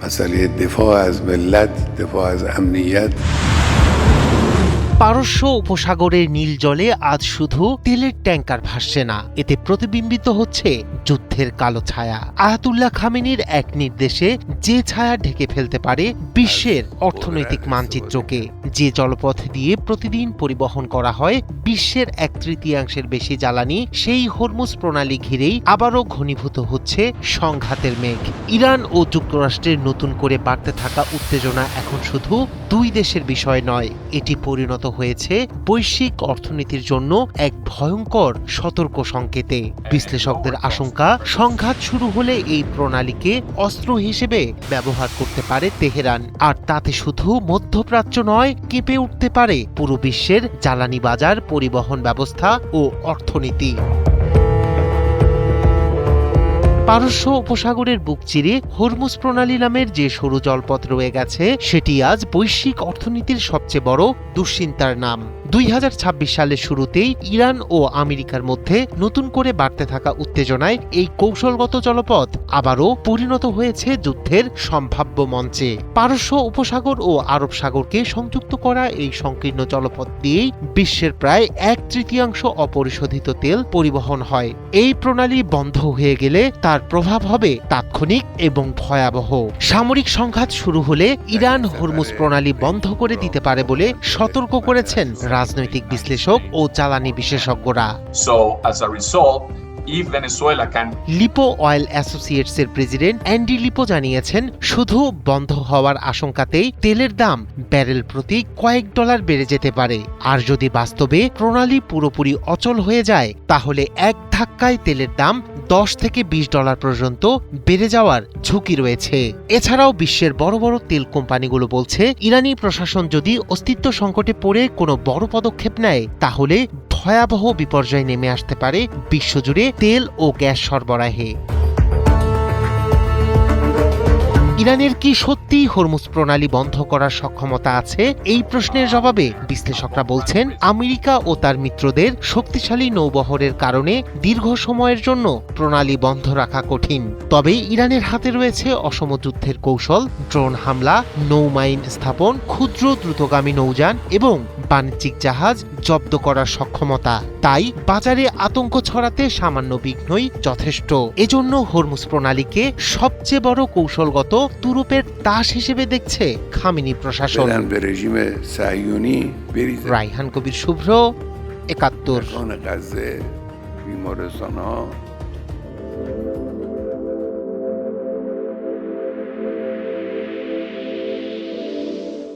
مسئله دفاع از ملت، دفاع از امنیت. পারস্য উপসাগরের নীল জলে আজ শুধু তেলের ট্যাঙ্কার ভাসছে না, এতে প্রতিবিম্বিত হচ্ছে যুদ্ধের কালো ছায়া। আয়াতুল্লাহ খামেনির এক নির্দেশে যে ছায়া ঢেকে ফেলতে পারে বিশ্বের অর্থনৈতিক মানচিত্রকে। যে জলপথ দিয়ে প্রতিদিন পরিবহন করা হয় বিশ্বের 1/3 বেশি জ্বালানি, সেই হরমুজ প্রণালী ঘিরেই আবারও ঘনীভূত হচ্ছে সংঘাতের মেঘ। ইরান ও যুক্তরাষ্ট্রের নতুন করে বাড়তে থাকা উত্তেজনা এখন শুধু দুই দেশের বিষয় নয়, এটি পরিণত হয়েছে বৈশ্বিক অর্থনীতির জন্য এক ভয়ঙ্কর সতর্ক সংকেতে। বিশ্লেষকদের আশঙ্কা, সংঘাত শুরু হলে এই প্রণালীকে অস্ত্র হিসেবে ব্যবহার করতে পারে তেহরান, আর তাতে শুধু মধ্যপ্রাচ্য নয়, কেঁপে উঠতে পারে পুরো বিশ্বের জ্বালানি বাজার, পরিবহন ব্যবস্থা ও অর্থনীতি। পারস্য উপসাগরের বুক চিরে হরমুজ প্রণালী নামের যে সরু জলপথ রয়ে গেছে, সেটি আজ বৈশ্বিক অর্থনীতির সবচেয়ে বড় দুশ্চিন্তার নাম। 2026 সালের শুরুতেই ইরান ও আমেরিকার মধ্যে নতুন করে বাড়তে থাকা উত্তেজনায় এই কৌশলগত জলপথ আবারও পরিণত হয়েছে যুদ্ধের সম্ভাব্য মঞ্চে। পারস্য উপসাগর ও আরব সাগরকে সংযুক্ত করা এই সংকীর্ণ জলপথ দিয়েই বিশ্বের প্রায় 1/3 অপরিশোধিত তেল পরিবহন হয়। এই প্রণালী বন্ধ হয়ে গেলে তার প্রভাব হবে তাৎক্ষণিক এবং ভয়াবহ। সামরিক সংঘাত শুরু হলে ইরান হরমুজ প্রণালী বন্ধ করে দিতে পারে বলে সতর্ক করেছেন রাজনৈতিক বিশ্লেষক ও জ্বালানি বিশেষজ্ঞরা। লিপো অয়েল অ্যাসোসিয়েটস এর প্রেসিডেন্ট অ্যান্ডি লিপো জানিয়েছেন, শুধু বন্ধ হওয়ার আশঙ্কাতেই তেলের দাম ব্যারেল প্রতি কয়েক ডলার বেড়ে যেতে পারে। আর যদি বাস্তবে প্রণালী পুরোপুরি অচল হয়ে যায়, তাহলে এক ধাক্কায় তেলের দাম $10 থেকে $20 পর্যন্ত বেড়ে যাওয়ার ঝুঁকি রয়েছে। এছাড়াও বিশ্বের বড় বড় তেল কোম্পানিগুলো বলছে, ইরানি প্রশাসন যদি অস্তিত্ব সংকটে পড়ে কোনো বড় পদক্ষেপ নেয়, তাহলে ভয়াবহ বিপর্যয় নেমে আসতে পারে বিশ্বজুড়ে তেল ও গ্যাস সরবরাহে। ইরানের কি সত্যিই হরমুজ প্রণালী বন্ধ করার সক্ষমতা আছে? এই প্রশ্নের জবাবে বিশ্লেষকরা বলছেন, আমেরিকা ও তার মিত্রদের শক্তিশালী নৌবহরের কারণে দীর্ঘ সময়ের জন্য প্রণালী বন্ধ রাখা কঠিন। তবে ইরানের হাতে রয়েছে অসম যুদ্ধের কৌশল, ড্রোন হামলা, নৌমাইন স্থাপন, ক্ষুদ্র দ্রুতগামী নৌযান এবং বাণিজ্যিক জাহাজ জব্দ করার সক্ষমতা। তাই বাজারে আতঙ্ক ছড়াতে সামান্য বিঘ্নই যথেষ্ট। এজন্য হরমুজ প্রণালীকে সবচেয়ে বড় কৌশলগত তুরুপের তাস হিসেবে দেখছে খামেনি প্রশাসন। রায়হান কবির শুভ্র, ৭১।